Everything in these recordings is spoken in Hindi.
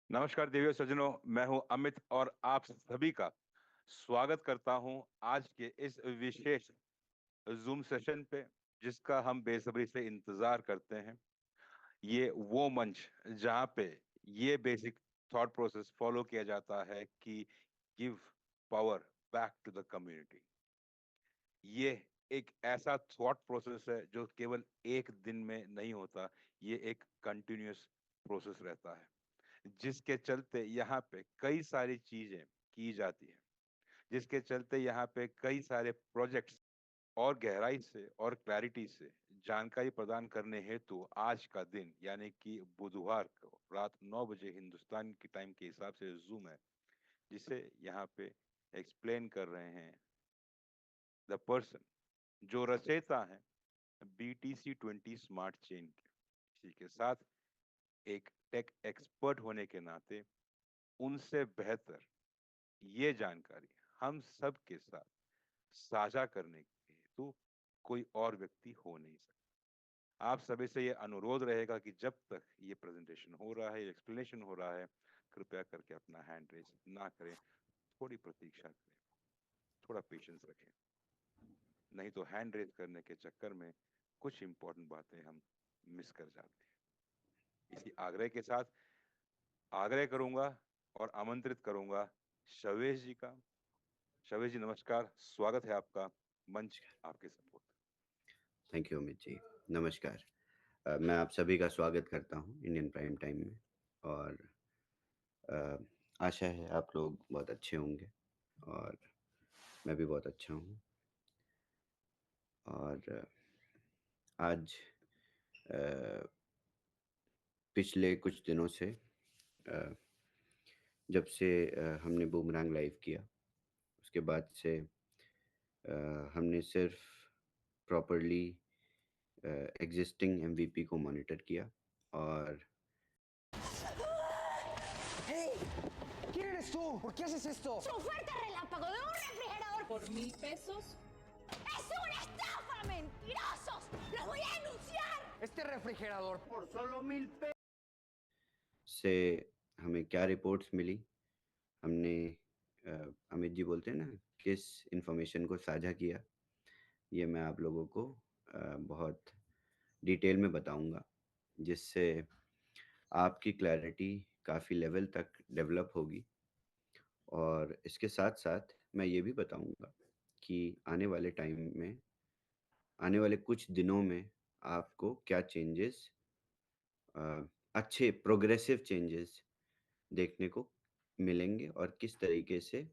नमस्कार देवियों सज्जनों, मैं हूं अमित और आप सभी का स्वागत करता हूं आज के इस विशेष जूम सेशन पे, जिसका हम बेसब्री से इंतजार करते हैं। ये वो मंच जहां पे ये बेसिक थॉट प्रोसेस फॉलो किया जाता है कि give power back to the community. ये एक ऐसा थॉट प्रोसेस है जो केवल एक दिन में नहीं होता, ये एक कंटिन्यूअस प्रोसेस रहता है, जिसके चलते यहाँ पे कई सारी चीजें की जाती है, जिसके चलते यहाँ पे कई सारे प्रोजेक्ट्स और गहराई से और क्लैरिटी से जानकारी प्रदान करने हेतु आज का दिन यानी कि बुधवार को रात 9 बजे हिंदुस्तान की टाइम के हिसाब से जूम है, जिसे यहाँ पे एक्सप्लेन कर रहे हैं द पर्सन जो रचयिता है BTC20 स्मार्ट चेन के। इसी के साथ एक टेक एक्सपर्ट होने के नाते उनसे बेहतर ये जानकारी हम सब के साथ साझा करने के हेतु कोई और व्यक्ति हो नहीं सकता। आप सभी से ये अनुरोध रहेगा कि जब तक ये प्रेजेंटेशन हो रहा है, एक्सप्लेनेशन हो रहा है, कृपया करके अपना हैंड रेज ना करें, थोड़ी प्रतीक्षा करें, थोड़ा पेशेंस रखें। नहीं तो हैंड रेज करने के चक्कर में कुछ इंपॉर्टेंट बातें हम मिस कर जाते हैं। इसी आग्रह के साथ आग्रह करूंगा और आमंत्रित करूंगा शवेश जी का। शवेश जी नमस्कार, स्वागत है आपका, मंच आपके सपोर्ट। थैंक यू अमित जी। नमस्कार। मैं आप सभी का स्वागत करता हूं इंडियन प्राइम टाइम में। और अ, आशा है आप लोग बहुत अच्छे होंगे और मैं भी बहुत अच्छा हूं। और आज अ, पिछले कुछ दिनों से अ, जब से हमने बूमरैंग लाइव किया, उसके बाद से हमने सिर्फ प्रॉपरली एग्जिस्टिंग एमवीपी को मॉनिटर किया। और ¡Hey! ¿Quién eres tú? ¿Por qué haces esto? ¡Su oferta relámpago de un refrigerador por 1.000 pesos! ¡Es una estafa, mentirosos! ¡Los voy a denunciar! Este refrigerador por solo 1,000 pesos. से हमें क्या रिपोर्ट्स मिली, हमने अमित जी बोलते हैं ना, किस इंफॉर्मेशन को साझा किया, ये मैं आप लोगों को बहुत डिटेल में बताऊंगा, जिससे आपकी क्लैरिटी काफ़ी लेवल तक डेवलप होगी। और इसके साथ साथ मैं ये भी बताऊंगा कि आने वाले टाइम में, आने वाले कुछ दिनों में आपको क्या चेंजेस, अच्छे प्रोग्रेसिव चेंजेस देखने को मिलेंगे, और किस तरीके से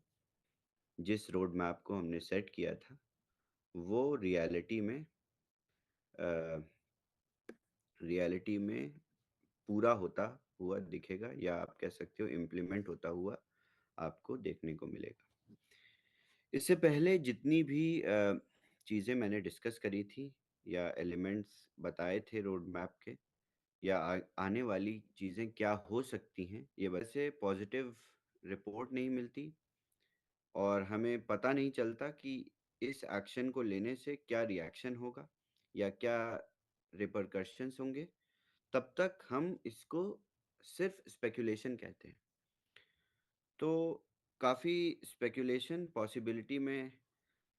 जिस रोड मैप को हमने सेट किया था वो रियलिटी में पूरा होता हुआ दिखेगा, या आप कह सकते हो इम्प्लीमेंट होता हुआ आपको देखने को मिलेगा। इससे पहले जितनी भी चीज़ें मैंने डिस्कस करी थी या एलिमेंट्स बताए थे रोड मैप के, या आने वाली चीज़ें क्या हो सकती हैं, ये वैसे पॉजिटिव रिपोर्ट नहीं मिलती और हमें पता नहीं चलता कि इस एक्शन को लेने से क्या रिएक्शन होगा या क्या रिपरकशंस होंगे, तब तक हम इसको सिर्फ स्पेकुलेशन कहते हैं। तो काफ़ी स्पेकुलेशन पॉसिबिलिटी में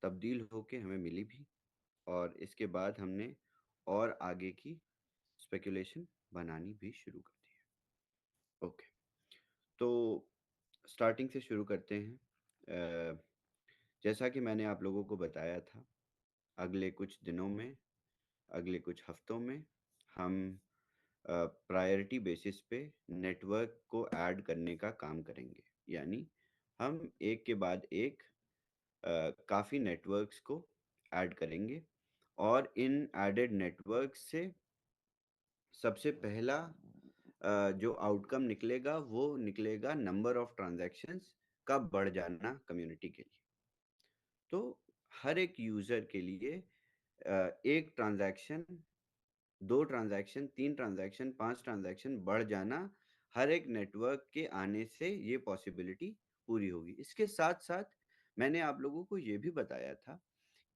तब्दील होके हमें मिली भी, और इसके बाद हमने और आगे की स्पेकुलेशन बनानी भी शुरू कर दी है। ओके, तो स्टार्टिंग से शुरू करते हैं। जैसा कि मैंने आप लोगों को बताया था, अगले कुछ दिनों में, अगले कुछ हफ्तों में हम प्रायोरिटी बेसिस पे नेटवर्क को ऐड करने का काम करेंगे। यानी हम एक के बाद एक काफ़ी नेटवर्क्स को ऐड करेंगे, और इन एडेड नेटवर्क से सबसे पहला जो आउटकम निकलेगा वो निकलेगा नंबर ऑफ ट्रांजैक्शंस का बढ़ जाना कम्युनिटी के लिए। तो हर एक यूज़र के लिए एक ट्रांजैक्शन, दो ट्रांजैक्शन, तीन ट्रांजैक्शन, पांच ट्रांजैक्शन बढ़ जाना, हर एक नेटवर्क के आने से ये पॉसिबिलिटी पूरी होगी। इसके साथ साथ मैंने आप लोगों को ये भी बताया था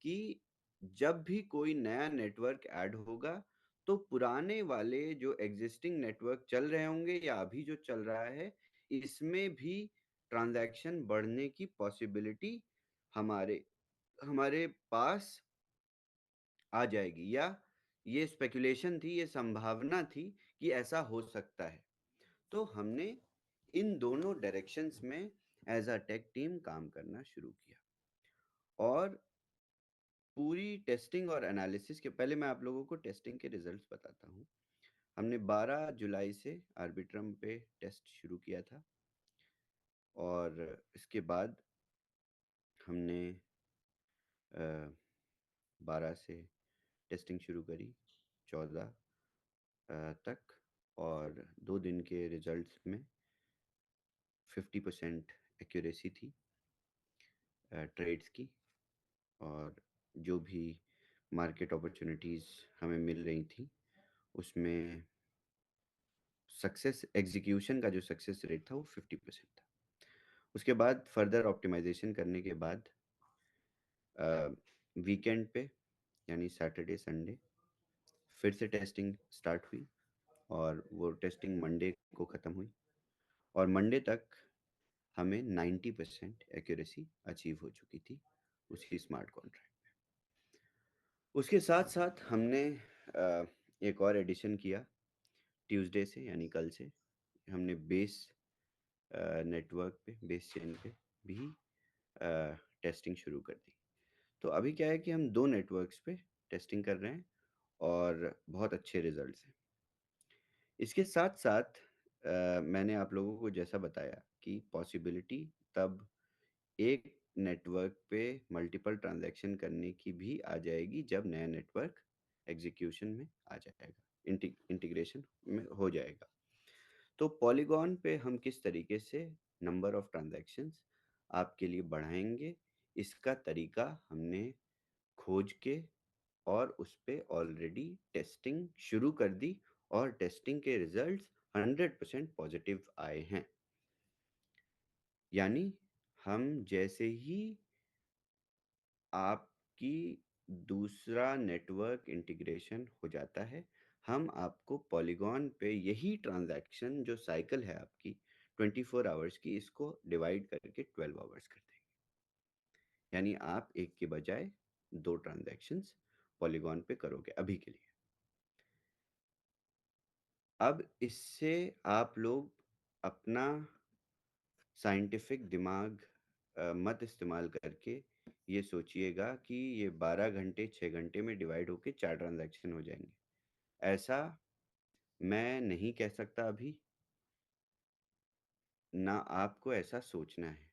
कि जब भी कोई नया नेटवर्क ऐड होगा तो पुराने वाले जो एग्जिस्टिंग नेटवर्क चल रहे होंगे या अभी जो चल रहा है, इसमें भी ट्रांजैक्शन बढ़ने की पॉसिबिलिटी हमारे हमारे पास आ जाएगी, या ये स्पेकुलेशन थी, ये संभावना थी कि ऐसा हो सकता है। तो हमने इन दोनों डायरेक्शंस में एज अ टेक टीम काम करना शुरू किया। और पूरी टेस्टिंग और एनालिसिस के पहले मैं आप लोगों को टेस्टिंग के रिजल्ट्स बताता हूँ। हमने 12 जुलाई से आर्बिट्रम पे टेस्ट शुरू किया था, और इसके बाद हमने 12 से टेस्टिंग शुरू करी 14 तक, और 2 दिन के रिजल्ट्स में 50% एक्यूरेसी थी ट्रेड्स की, और जो भी मार्केट अपॉर्चुनिटीज़ हमें मिल रही थी उसमें सक्सेस एग्जीक्यूशन का जो सक्सेस रेट था वो 50% था। उसके बाद फर्दर ऑप्टिमाइजेशन करने के बाद वीकेंड पे यानी सैटरडे संडे फिर से टेस्टिंग स्टार्ट हुई, और वो टेस्टिंग मंडे को ख़त्म हुई, और मंडे तक हमें 90% एक्यूरेसी अचीव हो चुकी थी उसी स्मार्ट कॉन्ट्रैक्ट में। उसके साथ साथ हमने एक और एडिशन किया ट्यूसडे से, यानी कल से हमने बेस नेटवर्क पे, बेस चेन पे भी टेस्टिंग शुरू कर दी। तो अभी क्या है कि हम 2 नेटवर्क्स पे टेस्टिंग कर रहे हैं और बहुत अच्छे रिजल्ट्स हैं। इसके साथ साथ मैंने आप लोगों को जैसा बताया कि पॉसिबिलिटी तब एक नेटवर्क पे मल्टीपल ट्रांजैक्शन करने की भी आ जाएगी जब नया नेटवर्क एग्जीक्यूशन में आ जाएगा, इंटीग्रेशन में हो जाएगा। तो पॉलीगॉन पे हम किस तरीके से नंबर ऑफ ट्रांजैक्शंस आपके लिए बढ़ाएंगे, इसका तरीका हमने खोज के और उस पे ऑलरेडी टेस्टिंग शुरू कर दी, और टेस्टिंग के रिजल्ट्स 100% पॉजिटिव आए हैं। यानी हम जैसे ही आपकी दूसरा नेटवर्क इंटीग्रेशन हो जाता है, हम आपको पॉलीगॉन पे यही ट्रांजैक्शन जो साइकिल है आपकी 24 आवर्स की, इसको डिवाइड करके 12 आवर्स कर देंगे। यानी आप एक के बजाय 2 ट्रांजैक्शंस पॉलीगॉन पे करोगे अभी के लिए। अब इससे आप लोग अपना साइंटिफिक दिमाग मत इस्तेमाल करके ये सोचिएगा कि ये 12 घंटे 6 घंटे में डिवाइड होके 4 ट्रांजैक्शन हो जाएंगे। ऐसा मैं नहीं कह सकता अभी, ना आपको ऐसा सोचना है।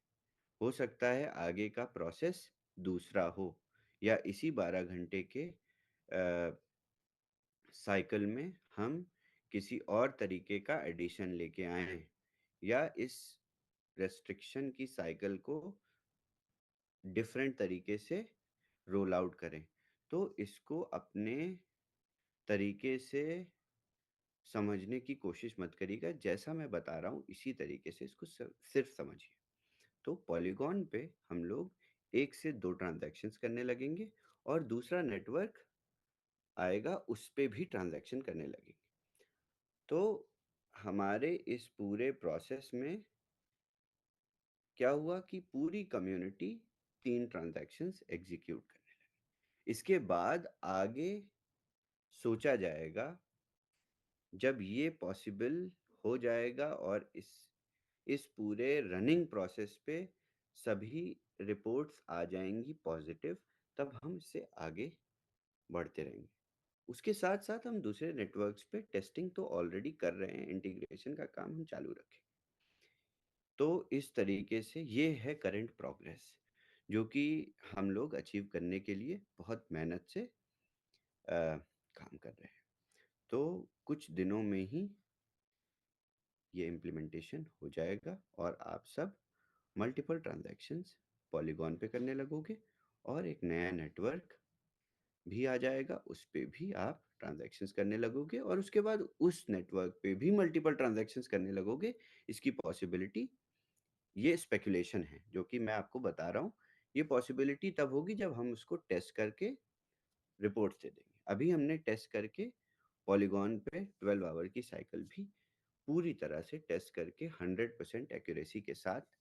हो सकता है आगे का प्रोसेस दूसरा हो, या इसी 12 घंटे के साइकिल में हम किसी और तरीके का एडिशन लेके आए, या इस रेस्ट्रिक्शन की साइकिल को डिफरेंट तरीके से रोल आउट करें। तो इसको अपने तरीके से समझने की कोशिश मत करिएगा, जैसा मैं बता रहा हूँ इसी तरीके से इसको सिर्फ समझिए। तो पॉलीगॉन पे हम लोग 1 से 2 ट्रांजैक्शंस करने लगेंगे, और दूसरा नेटवर्क आएगा उस पे भी ट्रांजैक्शन करने लगेंगे। तो हमारे इस पूरे प्रोसेस में क्या हुआ कि पूरी कम्युनिटी 3 ट्रांजैक्शंस एग्जीक्यूट करने लगी। इसके बाद आगे सोचा जाएगा, जब ये पॉसिबल हो जाएगा और इस पूरे रनिंग प्रोसेस पे सभी रिपोर्ट्स आ जाएंगी पॉजिटिव, तब हम इससे आगे बढ़ते रहेंगे। उसके साथ साथ हम दूसरे नेटवर्क्स पे टेस्टिंग तो ऑलरेडी कर रहे हैं, इंटीग्रेशन का काम हम चालू रखें। तो इस तरीके से ये है करंट प्रोग्रेस, जो कि हम लोग अचीव करने के लिए बहुत मेहनत से काम कर रहे हैं। तो कुछ दिनों में ही ये इम्प्लीमेंटेशन हो जाएगा, और आप सब मल्टीपल ट्रांजैक्शंस पॉलीगॉन पे करने लगोगे, और एक नया नेटवर्क भी आ जाएगा, उस पे भी आप ट्रांजैक्शंस करने लगोगे, और उसके बाद उस नेटवर्क पे भी मल्टीपल ट्रांजैक्शंस करने लगोगे। इसकी पॉसिबिलिटी, ये स्पेकुलेशन है जो कि मैं आपको बता रहा हूँ, ये पॉसिबिलिटी तब होगी जब हम उसको टेस्ट करके रिपोर्ट्स दे देंगे। अभी हमने टेस्ट करके पॉलीगॉन पे 12 आवर की साइकिल भी पूरी तरह से टेस्ट करके 100% एक्यूरेसी के साथ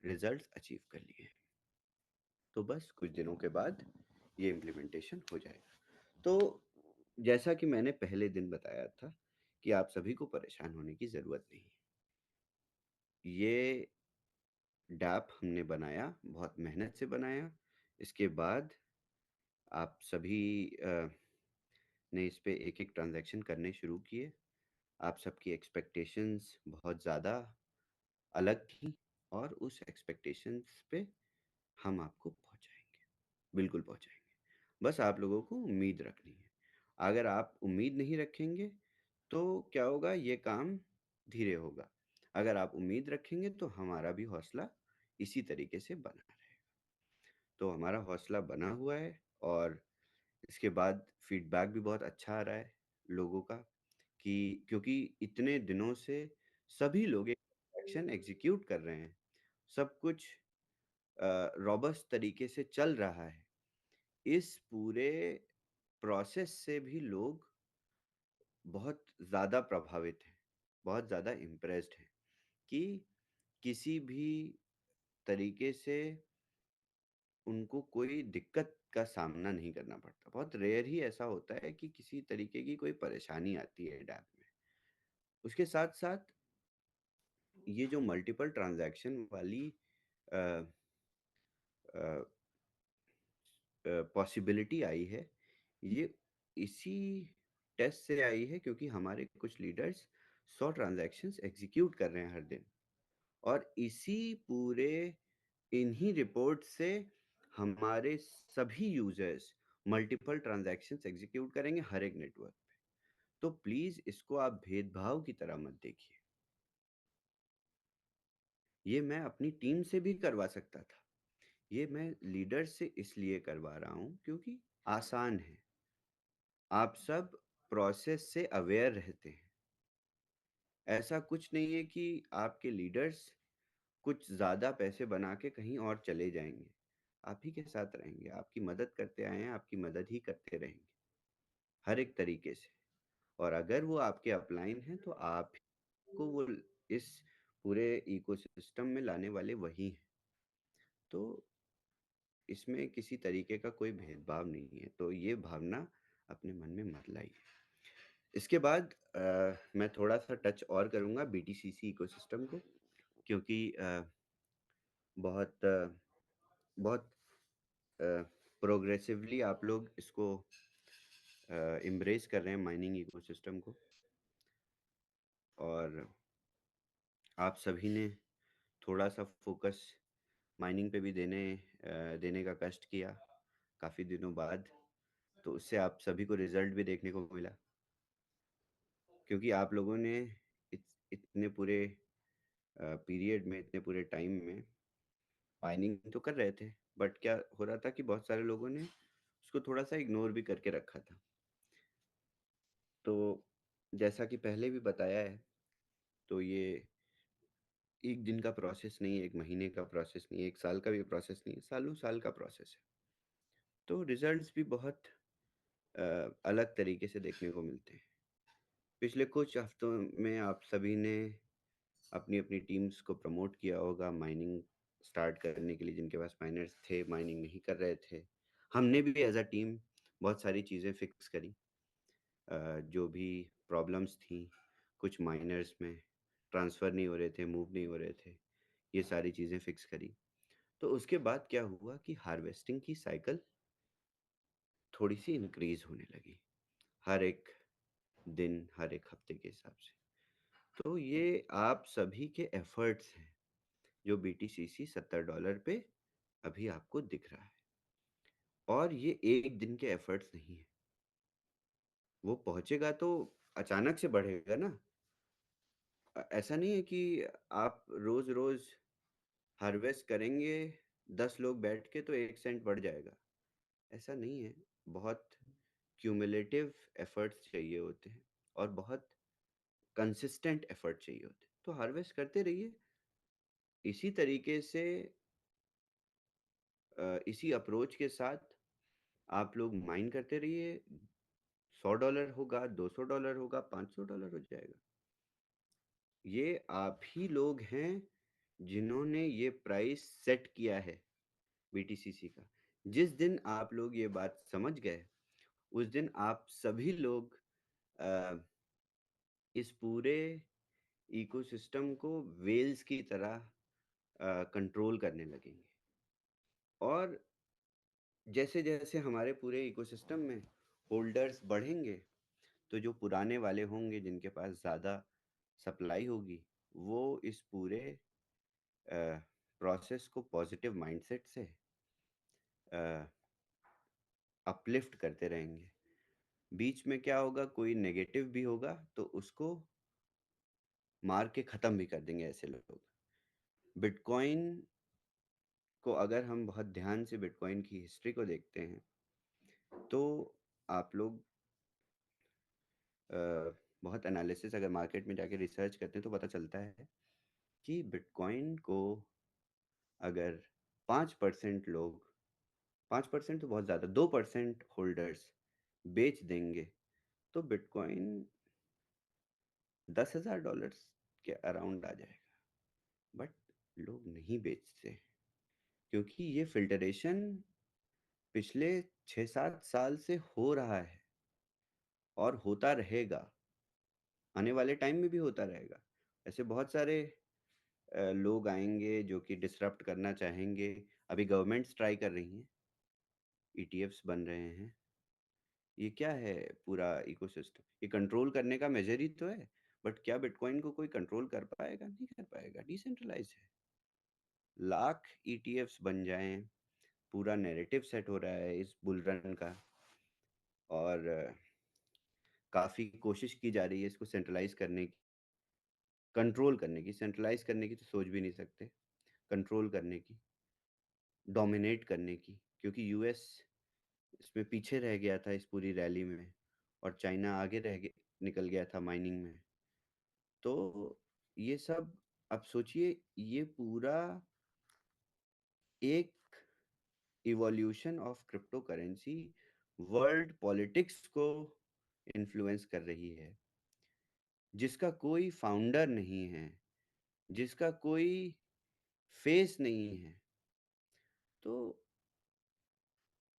रिजल्ट्स अचीव कर लिए। तो बस कुछ दिनों के बाद ये इम्प्लीमेंटेशन हो जाएगा। तो जैसा कि मैंने पहले दिन बताया था कि आप सभी को परेशान होने की ज़रूरत नहीं है। ये डैप हमने बनाया, बहुत मेहनत से बनाया। इसके बाद आप सभी ने इस पे एक-एक ट्रांज़ैक्शन करने शुरू किए। आप सबकी एक्सपेक्टेशंस बहुत ज़्यादा अलग थी और उस एक्सपेक्टेशंस पे हम आपको पहुँचाएँगे, बिल्कुल पहुँचाएँगे। बस आप लोगों को उम्मीद रखनी है। अगर आप उम्मीद नहीं रखेंगे, तो क्या होगा, ये काम धीरे होगा। अगर आप उम्मीद रखेंगे, तो हमारा भी हौसला इसी तरीके से बना रहेगा। तो हमारा हौसला बना हुआ है और इसके बाद फीडबैक भी बहुत अच्छा आ रहा है लोगों का कि क्योंकि इतने दिनों से सभी लोग एक एक्शन एग्जीक्यूट कर रहे हैं, सब कुछ रॉबस्ट तरीके से चल रहा है। इस पूरे प्रोसेस से भी लोग बहुत ज़्यादा प्रभावित हैं, बहुत ज़्यादा इम्प्रेस्ड हैं कि किसी भी तरीके से उनको कोई दिक्कत का सामना नहीं करना पड़ता। बहुत रेयर ही ऐसा होता है कि किसी तरीके की कोई परेशानी आती है डैप में। उसके साथ-साथ ये जो मल्टीपल ट्रांज़ैक्शन वाली अ अ पॉसिबिलिटी आई है, ये इसी टेस्ट से आई है क्योंकि हमारे कुछ लीडर्स 100 ट्रांज़ैक्शंस एग्ज़ीक्यूट कर रहे हैं हर दिन और इसी पूरे इन्हीं रिपोर्ट से हमारे सभी यूज़र्स मल्टीपल ट्रांज़ैक्शंस एग्ज़ीक्यूट करेंगे हर एक नेटवर्क पे। तो प्लीज़ इसको आप भेदभाव की तरह मत देखिए। ये मैं अपनी टीम से भी करवा सकता था। ये मैं लीडर से इसलिए करवा रहा हूँ क्योंकि आसान है। आप सब प्रोसेस से अवेयर रहते हैं। ऐसा कुछ नहीं है कि आपके लीडर्स कुछ ज़्यादा पैसे बना के कहीं और चले जाएँगे। आप ही के साथ रहेंगे, आपकी मदद करते आए हैं, आपकी मदद ही करते रहेंगे, हर एक तरीके से। और अगर वो आपके अपलाइन हैं, तो आपको वो इस पूरे इकोसिस्टम में लाने वाले वही हैं। तो इसमें किसी तरीके का कोई भेदभाव नहीं है, तो ये भावना अपने मन में मत लाइए। इसके बाद मैं थोड़ा-सा टच और करूँगा बीटीसीसी इकोसिस्टम को क्योंकि बहुत बहुत प्रोग्रेसिवली आप लोग इसको एम्ब्रेस कर रहे हैं माइनिंग इकोसिस्टम को और आप सभी ने थोड़ा-सा फ़ोकस माइनिंग पे भी देने का कष्ट किया काफ़ी दिनों बाद, तो उससे आप सभी को रिज़ल्ट भी देखने को मिला। क्योंकि आप लोगों ने इतने पूरे पीरियड में, इतने पूरे टाइम में माइनिंग तो कर रहे थे, बट क्या हो रहा था कि बहुत सारे लोगों ने उसको थोड़ा-सा इग्नोर भी करके रखा था। तो जैसा कि पहले भी बताया है, तो ये 1 दिन का प्रोसेस नहीं है, 1 महीने का प्रोसेस नहीं है, 1 साल का भी प्रोसेस नहीं है, सालों-साल का प्रोसेस है। तो रिज़ल्ट्स भी बहुत अलग तरीके से देखने को मिलते हैं। पिछले कुछ हफ्तों में आप सभी ने अपनी-अपनी टीम्स को प्रमोट किया होगा माइनिंग स्टार्ट करने के लिए, जिनके पास माइनर्स थे, माइनिंग नहीं कर रहे थे। हमने भी एज़ अ टीम बहुत सारी चीज़ें फिक्स करी। जो भी प्रॉब्लम्स थी, कुछ माइनर्स में ट्रांसफ़र नहीं हो रहे थे, मूव नहीं हो रहे थे, ये सारी चीज़ें फिक्स करी। तो उसके बाद क्या हुआ कि हार्वेस्टिंग की साइकिल थोड़ी-सी इंक्रीज़ होने लगी, हर एक दिन, हर एक हफ्ते के हिसाब से। तो ये आप सभी के एफ़र्ट्स हैं, जो बीटीसीसी $70 पे अभी आपको दिख रहा है और ये 1 दिन के एफ़र्ट्स नहीं है। वो पहुँचेगा तो अचानक से बढ़ेगा ना। ऐसा नहीं है कि आप रोज़-रोज़ हार्वेस्ट करेंगे, 10 लोग बैठ के तो 1 सेंट बढ़ जाएगा, ऐसा नहीं है। बहुत क्यूमुलेटिव एफ़र्ट्स चाहिए होते हैं और बहुत कंसिस्टेंट एफ़र्ट चाहिए होते हैं। तो हार्वेस्ट करते रहिए, इसी तरीके से इसी अप्रोच के साथ आप लोग माइन करते रहिए, $100 होगा, $200 होगा, $500 हो जाएगा। ये आप ही लोग हैं जिन्होंने ये प्राइस सेट किया है बीटीसीसी का। जिस दिन आप लोग ये बात समझ गए, उस दिन आप सभी लोग इस पूरे इकोसिस्टम को वेल्स की तरह कंट्रोल करने लगेंगे। और जैसे जैसे हमारे पूरे इकोसिस्टम में होल्डर्स बढ़ेंगे, तो जो पुराने वाले होंगे जिनके पास ज़्यादा सप्लाई होगी, वो इस पूरे प्रोसेस को पॉजिटिव माइंडसेट से अपलिफ्ट करते रहेंगे। बीच में क्या होगा, कोई नेगेटिव भी होगा तो उसको मार के ख़त्म भी कर देंगे ऐसे लोग। बिटकॉइन को अगर हम बहुत ध्यान से बिटकॉइन की हिस्ट्री को देखते हैं, तो आप लोग बहुत एनालिसिस अगर मार्केट में जाके रिसर्च करते हैं तो पता चलता है कि बिटकॉइन को अगर 5% लोग, 5% तो बहुत ज़्यादा, 2% होल्डर्स बेच देंगे तो बिटकॉइन $10,000 के अराउंड आ जाएगा। बट लोग नहीं बेचते क्योंकि ये फिल्टरेशन पिछले 6-7 साल से हो रहा है और होता रहेगा, आने वाले टाइम में भी होता रहेगा। ऐसे बहुत सारे लोग आएंगे जो कि डिसरप्ट करना चाहेंगे। अभी गवर्नमेंट्स ट्राई कर रही हैं, ईटीएफ्स बन रहे हैं। ये क्या है, पूरा इकोसिस्टम ये कंट्रोल करने का मेजर ही तो है। बट क्या बिटकॉइन को कोई कंट्रोल कर पाएगा? नहीं कर पाएगा, डिसेंट्रलाइज है। लाख ईटीएफ्स बन जाएं, पूरा नैरेटिव सेट हो रहा है इस बुल रन का, और काफ़ी कोशिश की जा रही है इसको सेंट्रलाइज करने की, कंट्रोल करने की। सेंट्रलाइज करने की तो सोच भी नहीं सकते, कंट्रोल करने की, डोमिनेट करने की। क्योंकि यूएस इसमें पीछे रह गया था इस पूरी रैली में, और चाइना आगे निकल गया था माइनिंग में। तो ये सब, अब सोचिए, ये पूरा एक evolution of crypto currency world politics को इन्फ्लुएंस कर रही है, जिसका कोई फाउंडर नहीं है, जिसका कोई फेस नहीं है। तो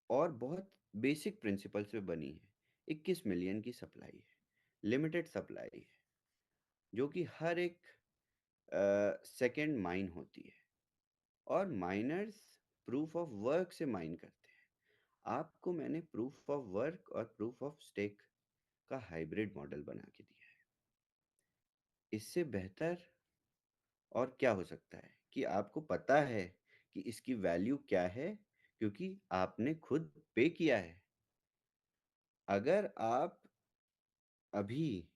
और बहुत बेसिक प्रिंसिपल से बनी है। 21 मिलियन की सप्लाई है, लिमिटेड सप्लाई है, जो कि हर एक सेकेंड माइन होती है, और माइनर्स प्रूफ ऑफ वर्क से माइन करते हैं। आपको मैंने प्रूफ ऑफ वर्क और प्रूफ ऑफ स्टेक का हाइब्रिड मॉडल बना के दिया है। इससे बेहतर और क्या हो सकता है कि आपको पता है कि इसकी वैल्यू क्या है, क्योंकि आपने खुद पे किया है। अगर आप अभी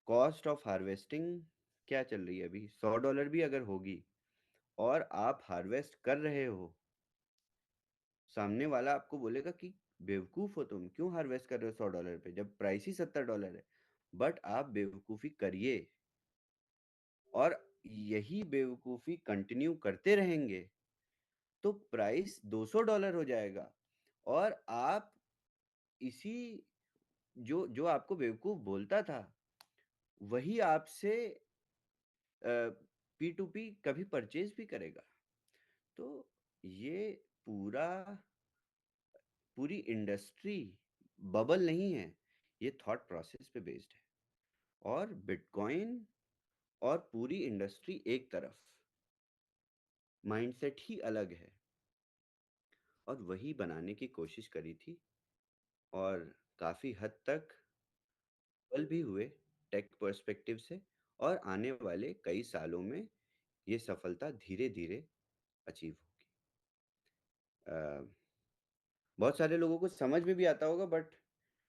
कॉस्ट ऑफ हार्वेस्टिंग क्या चल रही है, अभी $100 भी अगर होगी और आप हार्वेस्ट कर रहे हो, सामने वाला आपको बोलेगा कि बेवकूफ हो तुम, क्यों हार्वेस्ट कर रहे हो $100 पे जब प्राइस ही $70 है। बट आप बेवकूफी करिए, और यही बेवकूफी कंटिन्यू करते रहेंगे तो प्राइस $200 हो जाएगा, और आप इसी, जो जो आपको बेवकूफ बोलता था, वही आपसे P2P कभी परचेज भी करेगा। तो ये पूरी इंडस्ट्री बबल नहीं है, ये थॉट प्रोसेस पे बेस्ड है। और बिटकॉइन और पूरी इंडस्ट्री एक तरफ, माइंडसेट ही अलग है, और वही बनाने की कोशिश करी थी, और काफ़ी हद तक सफल भी हुए टेक पर्सपेक्टिव से। और आने वाले कई सालों में ये सफलता धीरे धीरे अचीव होगी। बहुत सारे लोगों को समझ में भी आता होगा, बट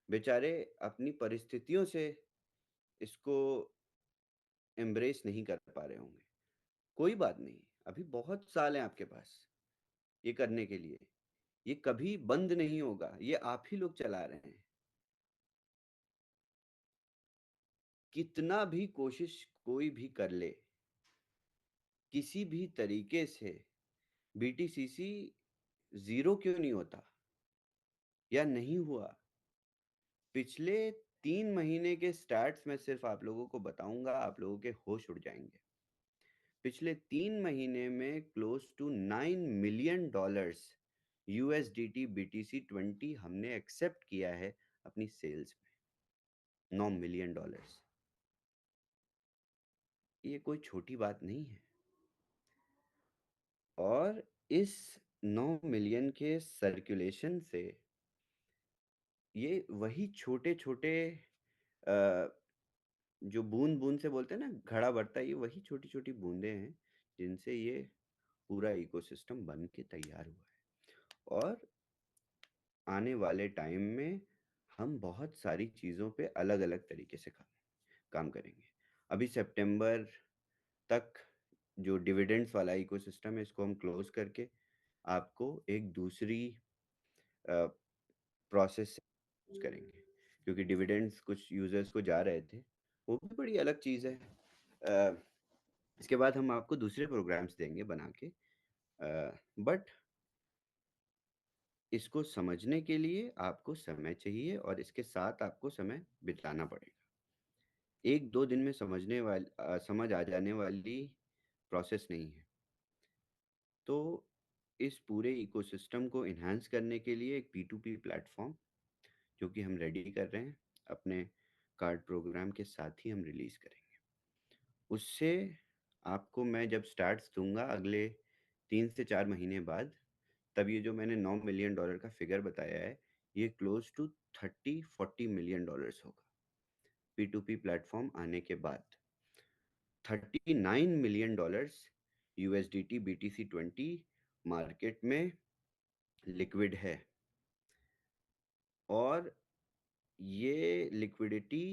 बेचारे अपनी परिस्थितियों से इसको एम्ब्रेस नहीं कर पा रहे होंगे। कोई बात नहीं, अभी बहुत साल हैं आपके पास ये करने के लिए। ये कभी बंद नहीं होगा, ये आप ही लोग चला रहे हैं। कितना भी कोशिश कोई भी कर ले, किसी भी तरीके से बीटीसीसी जीरो क्यों नहीं होता या नहीं हुआ? पिछले 3 महीने के स्टैट्स मैं सिर्फ आप लोगों को बताऊंगा, आप लोगों के होश उड़ जाएंगे। पिछले 3 महीने में close to $9 million USDT BTC20 हमने एक्सेप्ट किया है अपनी सेल्स में। $9 मिलियन, ये कोई छोटी बात नहीं है। और इस 9 मिलियन के सर्कुलेशन से ये वही छोटे छोटे जो बूंद बूंद से बोलते हैं ना, घड़ा बढ़ता है, ये वही छोटी छोटी बूंदें हैं जिनसे ये पूरा इकोसिस्टम बन के तैयार हुआ है। और आने वाले टाइम में हम बहुत सारी चीज़ों पे अलग अलग तरीके से काम करेंगे। अभी सितंबर तक जो डिविडेंड्स वाला इकोसिस्टम है, इसको हम क्लोज करके आपको एक दूसरी प्रोसेस करेंगे, क्योंकि डिविडेंड्स कुछ यूजर्स को जा रहे थे, वो भी बड़ी अलग चीज़ है। इसके बाद हम आपको दूसरे प्रोग्राम्स देंगे बना के, बट इसको समझने के लिए आपको समय चाहिए और इसके साथ आपको समय बिताना पड़ेगा। 1-2 दिन में समझ आ जाने वाली प्रोसेस नहीं है। तो इस पूरे इकोसिस्टम को इन्हांस करने के लिए एक P2P प्लेटफॉर्म जो कि हम रेडी कर रहे हैं, अपने कार्ड प्रोग्राम के साथ ही हम रिलीज करेंगे। उससे आपको मैं जब स्टार्ट्स दूंगा अगले 3 से 4 महीने बाद, तब ये जो मैंने $9 मिलियन का फिगर बताया है, ये क्लोज टू 30-40 मिलियन डॉलर्स होगा P2P प्लेटफॉर्म आने के बाद। $39 मिलियन USDT BTC20 मार्केट में लिक्विड है। और ये लिक्विडिटी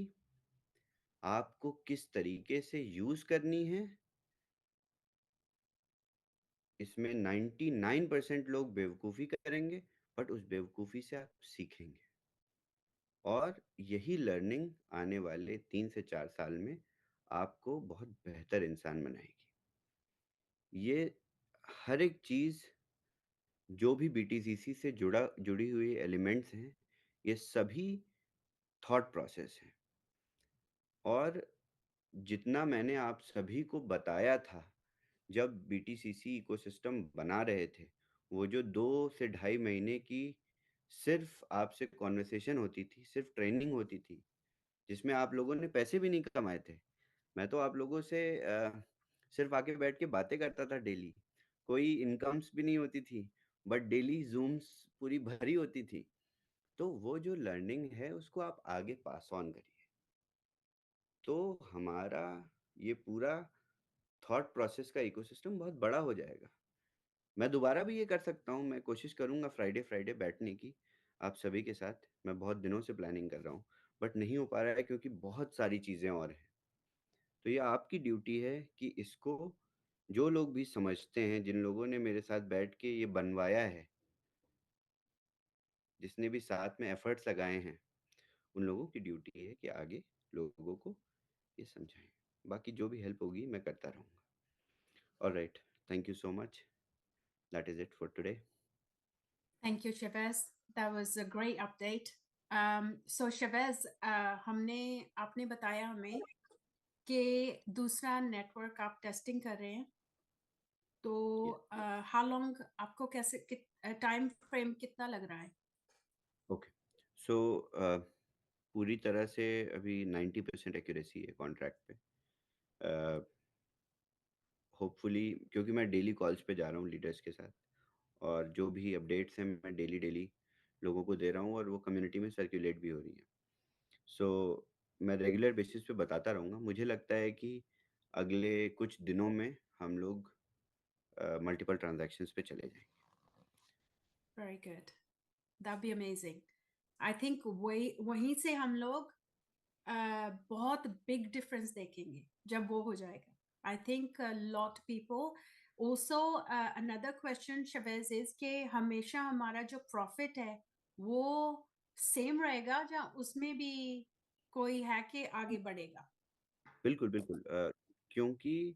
आपको किस तरीके से यूज करनी है, इसमें 99% लोग बेवकूफ़ी करेंगे, बट उस बेवकूफ़ी से आप सीखेंगे और यही लर्निंग आने वाले 3 से 4 साल में आपको बहुत बेहतर इंसान बनाएगी। ये हर एक चीज़ जो भी BTCC से जुड़ी हुई एलिमेंट्स हैं, ये सभी थॉट प्रोसेस हैं। और जितना मैंने आप सभी को बताया था जब BTCC इकोसिस्टम बना रहे थे, वो जो 2 से ढाई महीने की सिर्फ आपसे कॉन्वर्सेशन होती थी, सिर्फ ट्रेनिंग होती थी, जिसमें आप लोगों ने पैसे भी नहीं कमाए थे। मैं तो आप लोगों से सिर्फ आके बैठ के बातें करता था डेली, कोई इनकम्स भी नहीं होती थी, बट डेली जूम्स पूरी भरी होती थी। तो वो जो लर्निंग है उसको आप आगे पास ऑन करिए, तो हमारा ये पूरा थॉट प्रोसेस का इकोसिस्टम बहुत बड़ा हो जाएगा। मैं दोबारा भी ये कर सकता हूँ, मैं कोशिश करूँगा फ्राइडे फ्राइडे बैठने की आप सभी के साथ। मैं बहुत दिनों से प्लानिंग कर रहा हूँ, बट नहीं हो पा रहा है क्योंकि बहुत सारी चीज़ें और हैं। तो ये आपकी ड्यूटी है कि इसको जो लोग भी समझते हैं, जिन लोगों ने मेरे साथ बैठ के ये बनवाया है, जिसने भी साथ में एफर्ट्स लगाए हैं, उन लोगों की ड्यूटी है कि आगे लोगों को ये समझाएं। बाकी जो भी हेल्प होगी मैं करता रहूँगा। Alright, thank you so much, that is it for today. Thank you, Shabazz. That was a great update. So Shabazz, आपने बताया हमें कि दूसरा नेटवर्क आप टेस्टिंग कर रहे हैं, तो how long आपको कैसे टाइम फ्रेम कितना लग रहा है? ओके, सो पूरी तरह से अभी 90% एक्यूरेसी है कॉन्ट्रैक्ट पे। होपफुली, क्योंकि मैं डेली कॉल्स पे जा रहा हूँ लीडर्स के साथ, और जो भी अपडेट्स हैं मैं डेली डेली लोगों को दे रहा हूँ और वो कम्युनिटी में सर्कुलेट भी हो रही है। सो मैं रेगुलर बेसिस पे बताता रहूँगा। मुझे लगता है कि अगले कुछ दिनों में हम लोग मल्टीपल ट्रांजैक्शंस पे चले जाएंगे। Very good. That'd be amazing. I think वहीं से हम लोग बहुत big difference देखेंगे जब वो हो जाएगा. I think a lot people also another question Shabazz is कि हमेशा हमारा जो profit है वो same रहेगा या उसमें भी कोई है कि आगे बढ़ेगा? बिल्कुल बिल्कुल, क्योंकि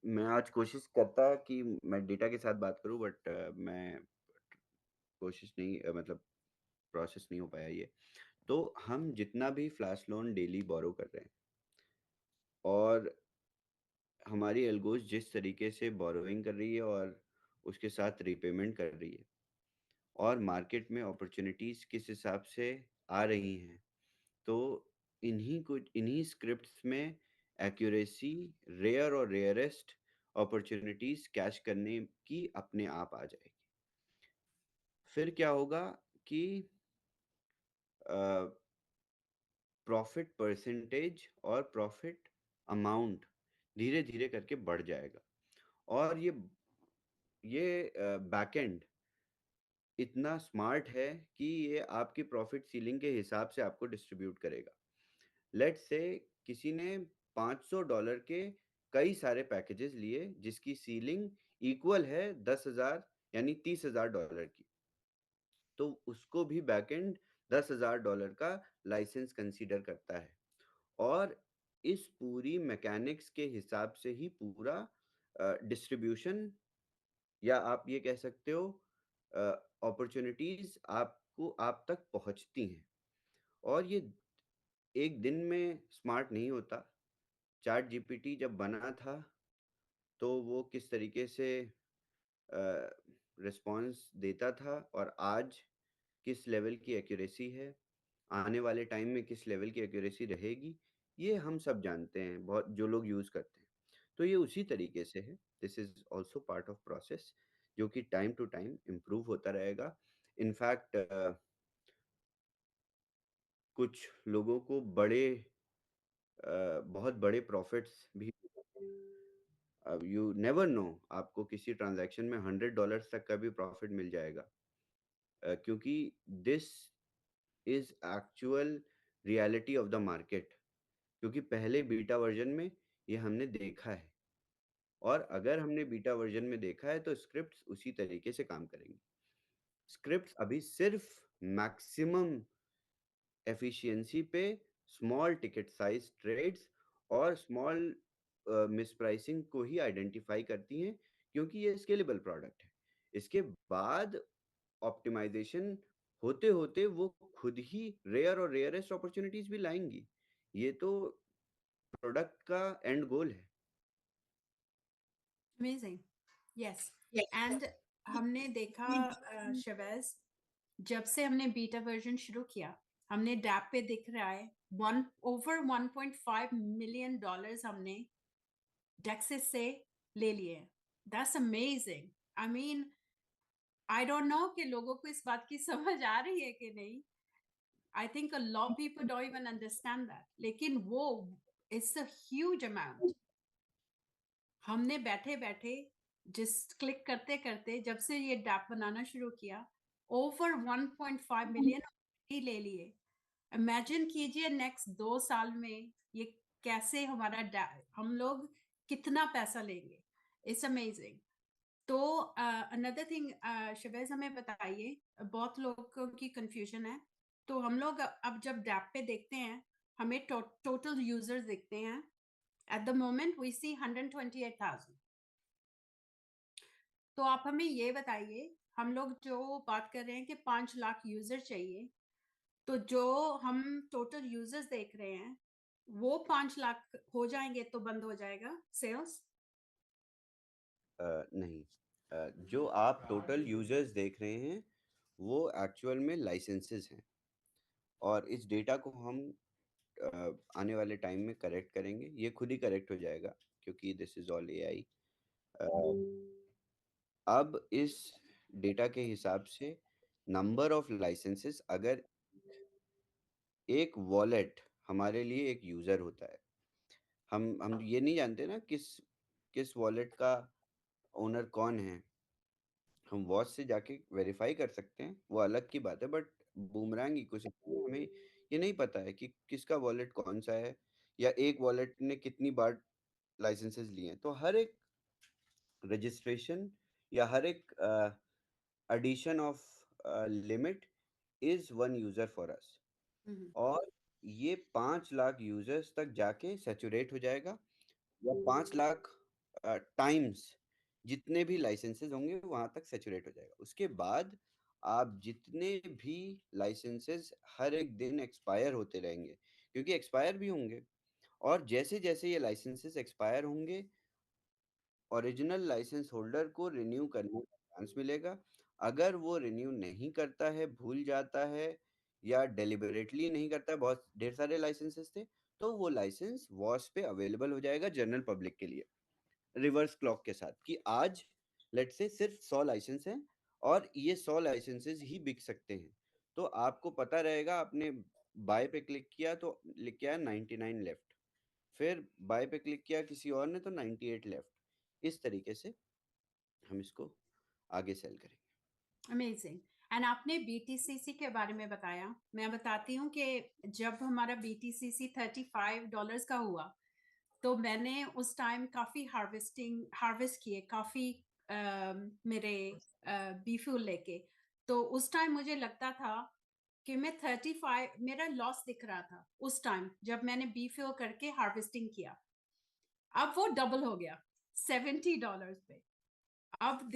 मैं आज कोशिश करता कि मैं डेटा के साथ बात करूं, बट मैं कोशिश नहीं, मतलब प्रोसेस नहीं हो पाया ये। तो हम जितना भी फ्लैश लोन डेली बोरो कर रहे हैं और हमारी एल्गोज जिस तरीके से बोरोइंग कर रही है और उसके साथ रीपेमेंट कर रही है और मार्केट में अपॉर्चुनिटीज किस हिसाब से आ रही हैं, तो इन्हीं स्क्रिप्ट्स में एक्यूरेसी, रेयर और रेयरेस्ट अपॉर्चुनिटीज कैच करने की अपने आप आ जाएगी। फिर क्या होगा कि प्रॉफिट परसेंटेज और प्रॉफिट अमाउंट धीरे धीरे करके बढ़ जाएगा और ये बैकएंड इतना स्मार्ट है कि ये आपकी प्रॉफिट सीलिंग के हिसाब से आपको डिस्ट्रीब्यूट करेगा। लेट्स से किसी ने $500 के कई सारे पैकेजेस लिए जिसकी सीलिंग इक्वल है 10,000 यानी $30,000 की, तो उसको भी बैकएंड $10,000 का लाइसेंस कंसीडर करता है और इस पूरी मैकेनिक्स के हिसाब से ही पूरा डिस्ट्रीब्यूशन या आप ये कह सकते हो अपॉर्चुनिटीज आप तक पहुंचती हैं। और ये एक दिन में स्मार्ट नहीं होता। चैट जीपीटी जब बना था तो वो किस तरीके से रिस्पॉन्स देता था और आज किस लेवल की एक्यूरेसी है, आने वाले टाइम में किस लेवल की एक्यूरेसी रहेगी, ये हम सब जानते हैं, बहुत जो लोग यूज़ करते हैं। तो ये उसी तरीके से है। This is also part of process जो कि टाइम टू टाइम इम्प्रूव होता रहेगा। इनफैक्ट कुछ लोगों को बहुत बड़े प्रॉफिट्स भी, अब यू नेवर नो, आपको किसी ट्रांजैक्शन में $100 तक का भी प्रॉफिट मिल जाएगा क्योंकि this is actual reality of the market, क्योंकि पहले बीटा वर्जन में ये हमने देखा है और अगर हमने बीटा वर्जन में देखा है तो स्क्रिप्ट्स उसी तरीके से काम करेंगी। स्क्रिप्ट्स अभी सिर्फ मैक्सिमम एफिशिएंसी पे स्मॉल टिकट साइज ट्रेड्स और स्मॉल मिसप्राइसिंग को ही आइडेंटिफाई करती हैं क्योंकि ये स्केलेबल प्रोडक्ट है। इसके बाद ऑप्टिमाइजेशन होते होते वो खुद ही रेयर और रेयरेस्ट अपॉर्चुनिटीज भी लाएंगी। ये तो प्रोडक्ट का एंड गोल है। Amazing. Yes. And हमने देखा शवेज, जब से हमने बीटा वर्जन शुरू किया, हमने डैप पे दिख रहा है over $1.5 million हमने डेक्सिस से ले लिए। That's amazing. I mean, I don't know कि लोगों को इस बात की समझ आ रही है कि नहीं। I think a lot of people don't even understand that. लेकिन वो it's a huge amount. हमने बैठे बैठे जिस क्लिक करते करते जब से ये डैप बनाना शुरू किया, ओवर 1.5 मिलियन ही ले लिए। इमेजिन कीजिए नेक्स्ट 2 साल में ये कैसे हम लोग कितना पैसा लेंगे। It's amazing. तो अनदर थिंग शबैज हमें बताइए, बहुत लोगों की कंफ्यूजन है। तो हम लोग अब जब डैप पे देखते हैं, हमें टोटल यूजर्स दिखते हैं। एट द मोमेंट वी सी 128,000। तो आप हमें ये बताइए, हम लोग जो बात कर रहे हैं कि 5 लाख यूजर चाहिए, तो जो हम टोटल यूजर्स देख रहे हैं वो 5 लाख हो जाएंगे तो बंद हो जाएगा सेल्स? नहीं, जो आप टोटल यूजर्स देख रहे हैं वो एक्चुअल में लाइसेंसेस हैं और इस डेटा को हम आने वाले टाइम में करेक्ट करेंगे। ये खुद ही करेक्ट हो जाएगा क्योंकि दिस इज ऑल एआई। अब इस डेटा के हिसाब से नंबर ऑफ लाइसेंसेस, अगर एक वॉलेट हमारे लिए एक यूजर होता है, हम ये नहीं जानते ना किस किस वॉलेट का ओनर कौन है। हम वॉच से जाके वेरीफाई कर सकते हैं, वो अलग की बात है, बट बूमरैंग इकोसिस्टम में हमें ये नहीं पता है कि किसका वॉलेट कौन सा है या एक वॉलेट ने कितनी बार लाइसेंसेस लिए हैं। तो हर एक रजिस्ट्रेशन या हर एक addition of limit is one user for us और ये 5 लाख यूजर्स तक जाके सैचुरेट हो जाएगा या 5 लाख टाइम्स जितने भी लाइसेंसेस होंगे वहां तक सैचुरेट हो जाएगा। उसके बाद आप जितने भी लाइसेंसेस हर एक दिन एक्सपायर होते रहेंगे, क्योंकि एक्सपायर भी होंगे, और जैसे जैसे ये लाइसेंसेस एक्सपायर होंगे ओरिजिनल लाइसेंस होल्डर को रिन्यू करने का चांस मिलेगा। अगर वो रिन्यू नहीं करता है, भूल जाता है या डेलिबरेटली नहीं करता है, बहुत ढेर सारे लाइसेंसेस थे, तो वो लाइसेंस वॉश पे अवेलेबल हो जाएगा जनरल पब्लिक के लिए रिवर्स क्लॉक के साथ, कि आज लेट से सिर्फ 100 लाइसेंस हैं और ये 100 लाइसेंसेस ही बिक सकते हैं। तो आपको पता रहेगा, आपने बाय पे क्लिक किया तो लिख के आया 99 लेफ्ट, फिर बाय पे क्लिक किया किसी और ने तो 98 लेफ्ट। इस तरीके से हम इसको आगे सेल करेंगे। अमेजिंग। एंड आपने बीटीसीसी के बारे में बताया, मैं बताती हूँ कि जब हमारा बीटीसीसी $35 का हुआ तो मैंने उस टाइम काफी हार्वेस्ट किए, काफी मेरे बी फ्यूल लेके। तो उस टाइम मुझे लगता था कि मैं 35 मेरा लॉस दिख रहा था उस टाइम जब मैंने बी फ्यूल करके हार्वेस्टिंग किया। अब वो डबल हो गया $70 पे। अब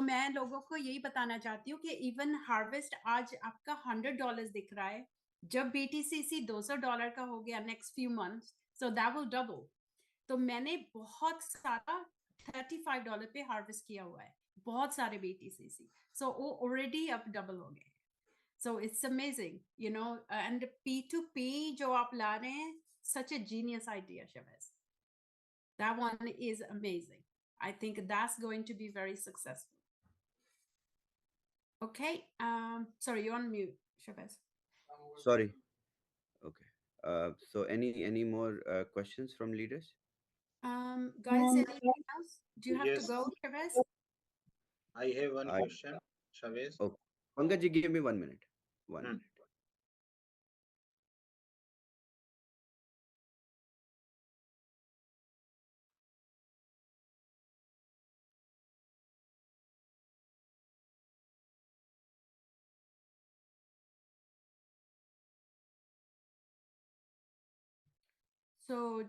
मैं लोगों को यही बताना चाहती हूँ कि इवन हार्वेस्ट आज आपका $100 दिख रहा है, जब बीटीसीसी $200 का हो गया next few months, so that will double. तो मैंने बहुत सारा $35 पे हार्वेस्ट किया हुआ है, बहुत सारे बीटीसीसी, सो वो ऑलरेडी अब डबल हो गए। So it's amazing, you know. And P2P जो आप ला रहे हैं, such a genius idea, Shabaz. That one is amazing. I think that's going to be very successful. Okay. Sorry, you're on mute, Shabaz. Sorry. Okay. So any more questions from leaders? Guys, anything else? Do you have to Yes. go, Shabaz? I have one I- question, Shavez. Okay. Pankaj ji, give me 1 minute. 1 Hmm. minute.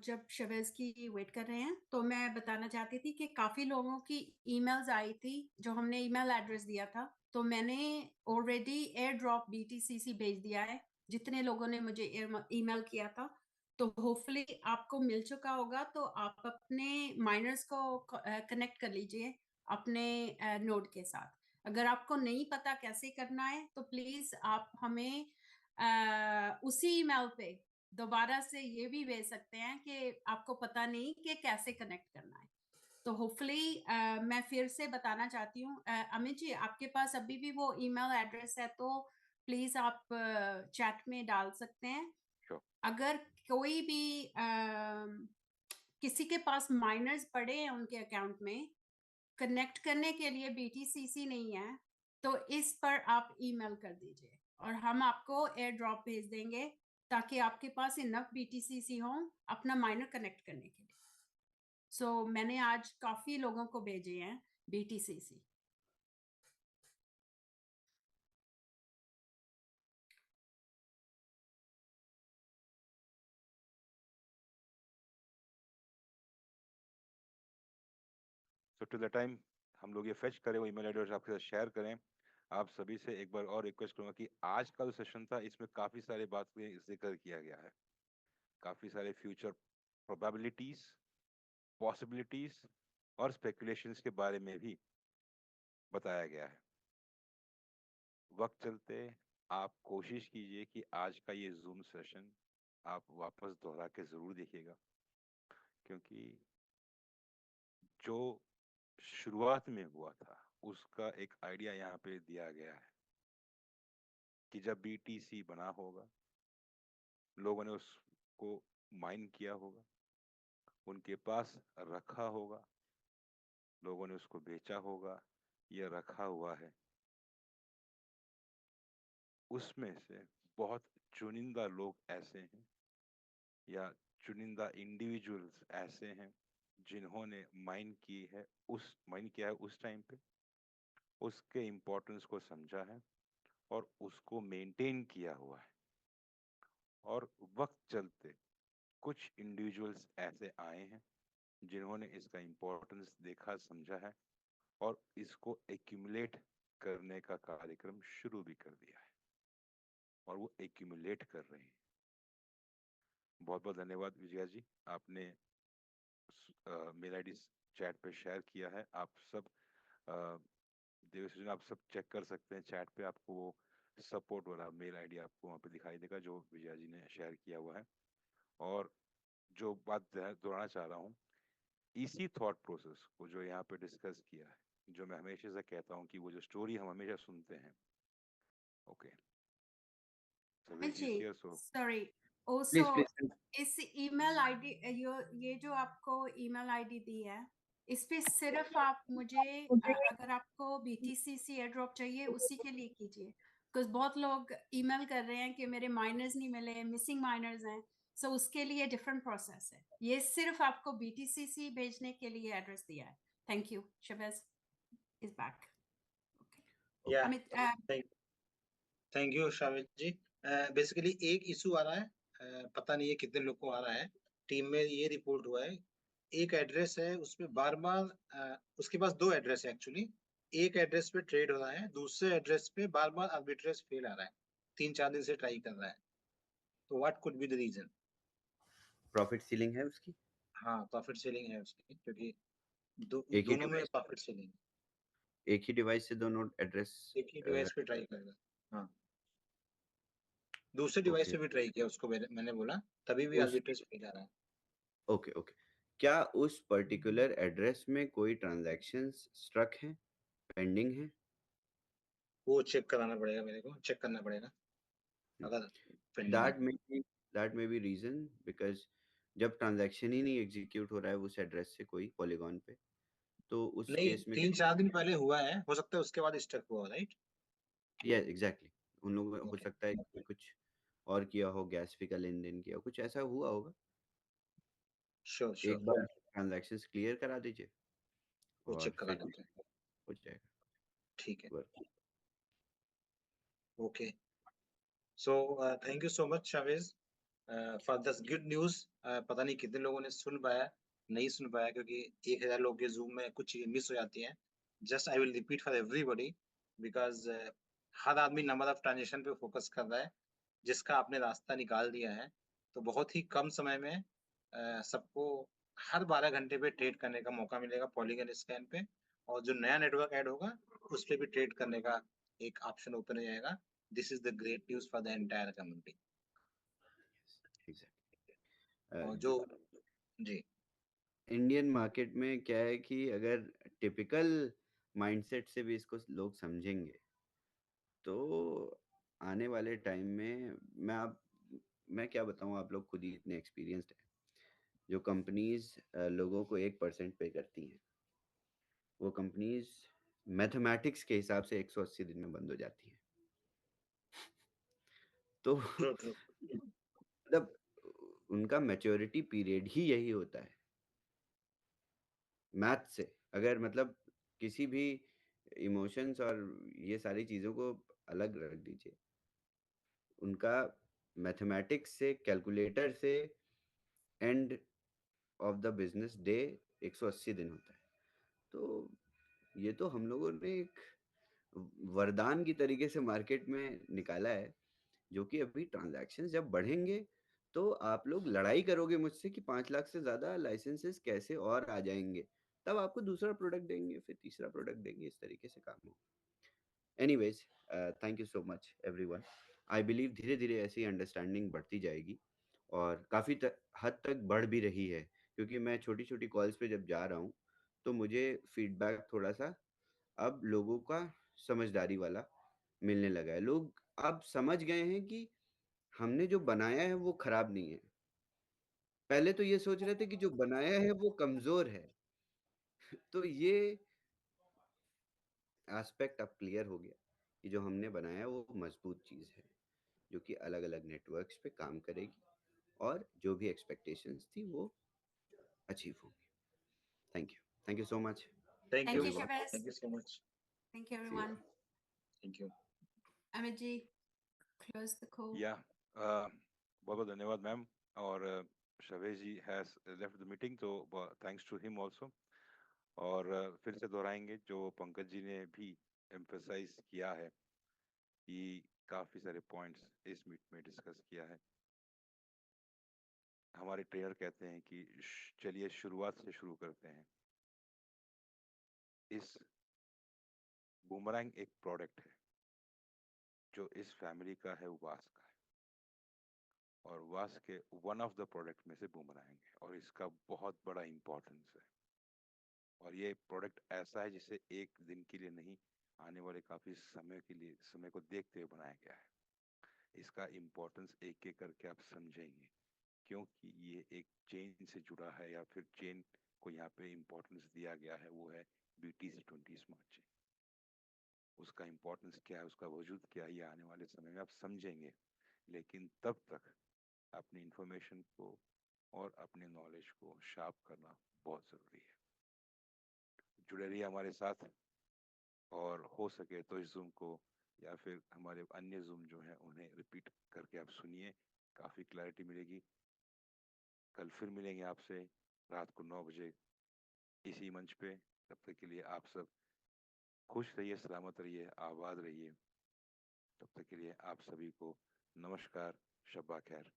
जब शबेज की वेट कर रहे हैं तो मैं बताना चाहती थी कि काफ़ी लोगों की ईमेल्स आई थी जो हमने ईमेल एड्रेस दिया था, तो मैंने ऑलरेडी एयर ड्रॉप BTCC भेज दिया है जितने लोगों ने मुझे ईमेल किया था। तो होपफुली आपको मिल चुका होगा, तो आप अपने माइनर्स को कनेक्ट कर लीजिए अपने नोड के साथ। अगर आपको नहीं पता कैसे करना है तो प्लीज़ आप हमें उसी ईमेल पे दोबारा से ये भी भेज सकते हैं कि आपको पता नहीं कि कैसे कनेक्ट करना है। तो होपफुली मैं फिर से बताना चाहती हूँ, अमित जी आपके पास अभी भी वो ईमेल एड्रेस है तो प्लीज आप चैट में डाल सकते हैं। Sure. अगर कोई भी किसी के पास माइनर्स पड़े हैं उनके अकाउंट में, कनेक्ट करने के लिए BTCC नहीं है, तो इस पर आप ईमेल कर दीजिए और हम आपको एयर ड्रॉप भेज देंगे ताकि आपके पास इनफ BTCC हो अपना माइनर कनेक्ट करने के लिए। सो मैंने आज काफी लोगों को भेजे हैं BTCC। So till the time हम लोग ये फेच करें, वो ईमेल एड्रेस आपके साथ शेयर करें, आप सभी से एक बार और रिक्वेस्ट करूंगा कि आज का जो सेशन था इसमें काफी सारी बातें जिक्र किया गया है, काफी सारे फ्यूचर प्रोबेबिलिटीज, पॉसिबिलिटीज और स्पेकुलेशंस के बारे में भी बताया गया है। वक्त चलते आप कोशिश कीजिए कि आज का ये जूम सेशन आप वापस दोहरा के जरूर देखिएगा, क्योंकि जो शुरुआत में हुआ था उसका एक आइडिया यहाँ पे दिया गया है कि जब BTC बना होगा, लोगों ने उसको माइन किया होगा, उनके पास रखा होगा, लोगों ने उसको बेचा होगा, ये रखा हुआ है। उसमें से बहुत चुनिंदा लोग ऐसे हैं या चुनिंदा इंडिविजुअल्स ऐसे हैं जिन्होंने माइन किया है उस टाइम पे, उसके इम्पोर्टेंस को समझा है और उसको मेंटेन किया हुआ है। और वक्त चलते कुछ इंडिविजुअल्स ऐसे आए हैं जिन्होंने इसका इम्पोर्टेंस देखा, समझा है और इसको एक्यूमुलेट करने का कार्यक्रम शुरू भी कर दिया है और वो एक्यूमुलेट कर रहे हैं। बहुत बहुत धन्यवाद विजया जी, आपने मेल आईडी चैट पे शेयर किया है। आप सब देवेश आप सब चेक कर सकते हैं चैट पे, आपको वो सपोर्ट वाला मेल आईडी आपको वहाँ पे दिखाई देगा जो विजया जी ने शेयर किया हुआ है। और जो बात दोहराना चाह रहा हूँ, इसी थॉट प्रोसेस को जो यहाँ पे डिस्कस किया है, जो मैं हमेशा से कहता हूँ कि वो जो स्टोरी हम हमेशा सुनते हैं, okay sorry please also please इस ईमेल आईडी ये जो आपको ईमेल आईडी दी है, इस पे सिर्फ आप मुझे अगर आपको BTCC एयर ड्रॉप चाहिए उसी के लिए कीजिए, बिकॉज बहुत लोग ईमेल कर रहे हैं कि मेरे माइनर्स नहीं मिले, मिसिंग माइनर्स हैं, सो उसके लिए डिफरेंट प्रोसेस है। ये सिर्फ आपको BTCC भेजने के लिए एड्रेस दिया है। Thank you. शबेज is back. Yeah, Amit thank you Shavez ji. Basically एक इशू आ रहा है, पता नहीं है कितने लोग को आ रहा है। टीम में ये रिपोर्ट हुआ है, एक एड्रेस है उसमें बार बार उसके पास दो एड्रेस है एक्चुअली। एक एड्रेस पे ट्रेड हो रहा है, दूसरे एड्रेस पे बार बार आर्बिट्रेज फेल आ रहा है, 3-4 दिन से ट्राई कर रहा है। तो what could be the reason? Profit ceiling है उसकी? हाँ, प्रॉफिट सेलिंग है उसकी, क्योंकि एक ही दोनों में डिवाइस प्रॉफिट सेलिंग, एक ही डिवाइस से दोनों एड्रेस? एक ही डिवाइस पे ट्राई कर रहा है। हाँ, दूसरे डिवाइस ओके पे भी ट्राई किया उसको, मैंने बोला, तभी भी उस आर्बिट्रेज फेल आ रहा है। ओके ओके, क्या उस पर्टिकुलर एड्रेस में कोई ट्रांजैक्शंस स्ट्रक है, पेंडिंग है? वो चेक कराना पड़ेगा, मेरे को चेक करना पड़ेगा अगर पेंडिंग है। That may be reason, because जब ट्रांजैक्शन ही नहीं एग्जीक्यूट हो रहा है उस एड्रेस से कोई पॉलीगॉन पे, तो उस नहीं, केस में 3-4 दिन पहले हुआ है, हो सकता है उसके बाद स्टक हुआ, राइट? एग्जैक्टली उन लोगों हो ओके, सकता है कि कुछ और किया हो, गैस फी का लेन देन किया, कुछ ऐसा हुआ होगा। श्योर श्योर, एक बार ट्रांजैक्शंस क्लियर करा दीजिए वो और चेक करा फिर लेते हैं। हो जाएगा ठीक है, work. Okay. So thank you so much Chavez for this good news. पता नहीं कितने लोगों ने सुन पाया, नहीं सुन पाया, क्योंकि 1000 लोग के जूम में कुछ चीजें मिस हो जाती हैं। Just I will repeat for everybody, because हर आदमी नंबर ऑफ ट्रांजेक्शन पे फोकस कर रहा है, जिसका आपने रास्ता निकाल दिया है। तो बहुत ही कम समय में सबको हर 12 घंटे पे ट्रेड करने का मौका मिलेगा पॉलीगन स्कैन पे, और जो नया नेटवर्क ऐड होगा उस पे भी ट्रेड करने का एक ऑप्शन ओपन हो जाएगा। This is the great news for the entire community. और जो जी, इंडियन मार्केट में क्या है कि अगर टिपिकल माइंडसेट से भी इसको लोग समझेंगे तो आने वाले टाइम में मैं क्या बताऊं, आप लोग खुद ही इतने एक्सपीरियंस्ड हैं। जो कंपनीज लोगों को 1% पे करती हैं, वो कंपनीज मैथमेटिक्स के हिसाब से 180 दिन में बंद हो जाती हैं। तो ट्रू ट्रू, मतलब उनका मैच्योरिटी पीरियड ही यही होता है। मैथ से अगर मतलब किसी भी इमोशंस और ये सारी चीज़ों को अलग रख दीजिए, उनका मैथमेटिक्स से, कैलकुलेटर से end of the business day 180 दिन होता है। तो ये तो हम लोगों ने एक वरदान की तरीके से मार्केट में निकाला है, जो कि अभी ट्रांजैक्शंस जब बढ़ेंगे तो आप लोग लड़ाई करोगे मुझसे कि 5 लाख से ज़्यादा लाइसेंसेस कैसे और आ जाएंगे, तब आपको दूसरा प्रोडक्ट देंगे, फिर तीसरा प्रोडक्ट देंगे, इस तरीके से काम होगा। Anyways, thank you so much everyone. I believe धीरे धीरे ऐसी अंडरस्टैंडिंग बढ़ती जाएगी और काफ़ी हद तक बढ़ भी रही है, क्योंकि मैं छोटी छोटी कॉल्स पे जब जा रहा हूँ तो मुझे फीडबैक थोड़ा सा अब लोगों का समझदारी वाला मिलने लगा है। लोग अब समझ गए हैं कि हमने जो बनाया है वो खराब नहीं है। पहले तो ये सोच रहे थे कि जो बनाया है वो कमजोर है। तो ये एस्पेक्ट अब क्लियर हो गया कि जो हमने बनाया है वो मजबूत चीज़ है, जो कि अलग अलग नेटवर्क्स पे काम करेगी और जो भी एक्सपेक्टेशंस थी वो अचीव होंगी। Thank you so much thank thank you, you everyone. शबेज। Thank you so much, thank you see you. Everyone. Thank you. Amit ji, close the call. या बहुत बहुत धन्यवाद मैम। और Shavez ji has left the meeting, तो थैंक्स टू हिम आल्सो। और फिर से दोहराएंगे जो पंकज जी ने भी एम्फसाइज किया है कि काफ़ी सारे पॉइंट्स इस मीट में डिस्कस किया है। हमारे ट्रेनर कहते हैं कि चलिए शुरुआत से शुरू करते हैं। इस बूमरैंग एक प्रोडक्ट है जो इस फैमिली का है, वास का है, और वास के वन ऑफ द प्रोडक्ट में से बूमरैंग है, और इसका बहुत बड़ा इम्पोर्टेंस है। और ये प्रोडक्ट ऐसा है जिसे एक दिन के लिए नहीं, आने वाले काफी समय के लिए, समय को देखते हुए बनाया गया है। इसका इम्पोर्टेंस एक एक करके आप समझेंगे, क्योंकि ये एक चेन से जुड़ा है, या फिर चेन को यहाँ पे इम्पोर्टेंस दिया गया है, वो है BTC20 स्मार्ट चेन। उसका इम्पोर्टेंस क्या है, उसका वजूद क्या है, ये आने वाले समय में आप समझेंगे। लेकिन तब तक अपनी इंफॉर्मेशन को और अपने नॉलेज को शार्प करना बहुत ज़रूरी है। जुड़े रहिए हमारे साथ, और हो सके तो इस जूम को या फिर हमारे अन्य जूम जो हैं उन्हें रिपीट करके आप सुनिए, काफ़ी क्लैरिटी मिलेगी। कल फिर मिलेंगे आपसे रात को 9 बजे इसी मंच पे। तब तक के लिए आप सब खुश रहिए, सलामत रहिए, आबाद रहिए। तब तक के लिए आप सभी को नमस्कार, शब्बा खैर।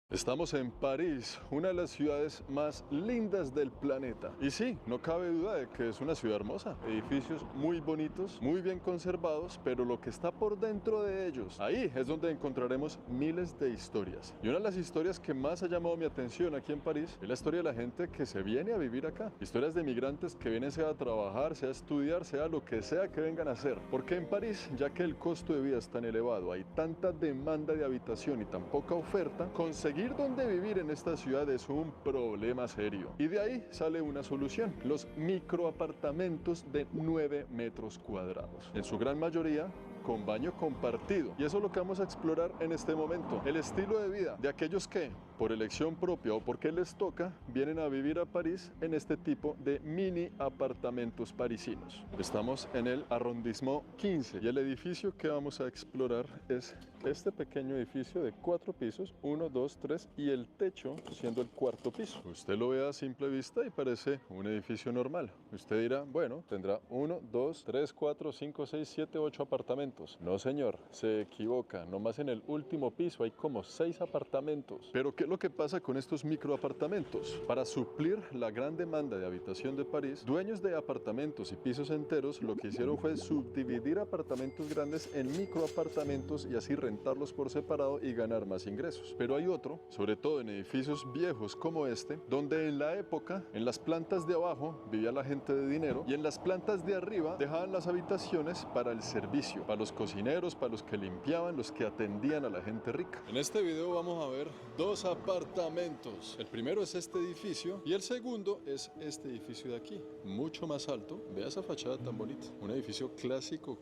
Estamos en París, una de las ciudades más lindas del planeta. Y sí, no cabe duda de que es una ciudad hermosa. Edificios muy bonitos, muy bien conservados, pero lo que está por dentro de ellos, ahí es donde encontraremos miles de historias. Y una de las historias que más ha llamado mi atención aquí en París es la historia de la gente que se viene a vivir acá. Historias de migrantes que vienen sea a trabajar, sea a estudiar, sea lo que sea que vengan a hacer. Porque en París, ya que el costo de vida es tan elevado, hay tanta demanda de habitación y tan poca oferta, conseguir dónde vivir en esta ciudad es un problema serio. Y de ahí sale una solución: los microapartamentos de 9 metros cuadrados. En su gran mayoría con baño compartido. Y eso es lo que vamos a explorar en este momento. El estilo de vida de aquellos que, por elección propia o porque les toca, vienen a vivir a París en este tipo de mini apartamentos parisinos. Estamos en el arrondissement 15 y el edificio que vamos a explorar es este pequeño edificio de 4 pisos, 1, 2, 3 y el techo siendo el 4.º piso. Usted lo ve a simple vista y parece un edificio normal. Usted dirá, bueno, tendrá 1, 2, 3, 4, 5, 6, 7, 8 apartamentos. No, señor, se equivoca. Nomás en el último piso hay como 6 apartamentos. Pero ¿qué es lo que pasa con estos microapartamentos? Para suplir la gran demanda de habitación de París, dueños de apartamentos y pisos enteros lo que hicieron fue subdividir apartamentos grandes en microapartamentos y así rentarlos por separado y ganar más ingresos. Pero hay otro, sobre todo en edificios viejos como este, donde en la época, en las plantas de abajo vivía la gente de dinero y en las plantas de arriba dejaban las habitaciones para el servicio, para los cocineros, para los que limpiaban, los que atendían a la gente rica. En este video vamos a ver 2 apartamentos. El primero es este edificio y el segundo es este edificio de aquí, mucho más alto. Vea esa fachada tan bonita. Un edificio clásico,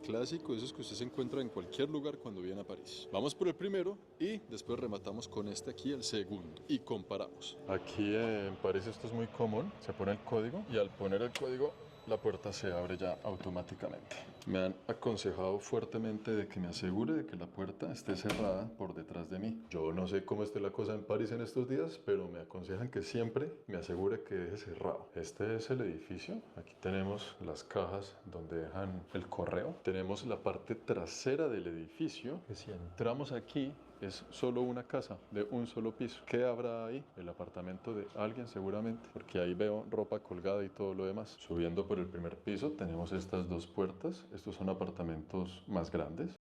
esos que usted se encuentra en cualquier lugar cuando viene a París. Vamos por el primero y después rematamos con este aquí, el segundo, y comparamos. Aquí en París esto es muy común. Se pone el código y al poner el código la puerta se abre ya automáticamente. Me han aconsejado fuertemente de que me asegure de que la puerta esté cerrada por detrás de mí. Yo no sé cómo esté la cosa en París en estos días, pero me aconsejan que siempre me asegure que deje cerrado. Este es el edificio. Aquí tenemos las cajas donde dejan el correo. Tenemos la parte trasera del edificio, que si entramos aquí es solo una casa de un solo piso. ¿Qué habrá ahí? El apartamento de alguien seguramente, porque ahí veo ropa colgada y todo lo demás. Subiendo por el primer piso tenemos estas 2 puertas. Estos son apartamentos más grandes.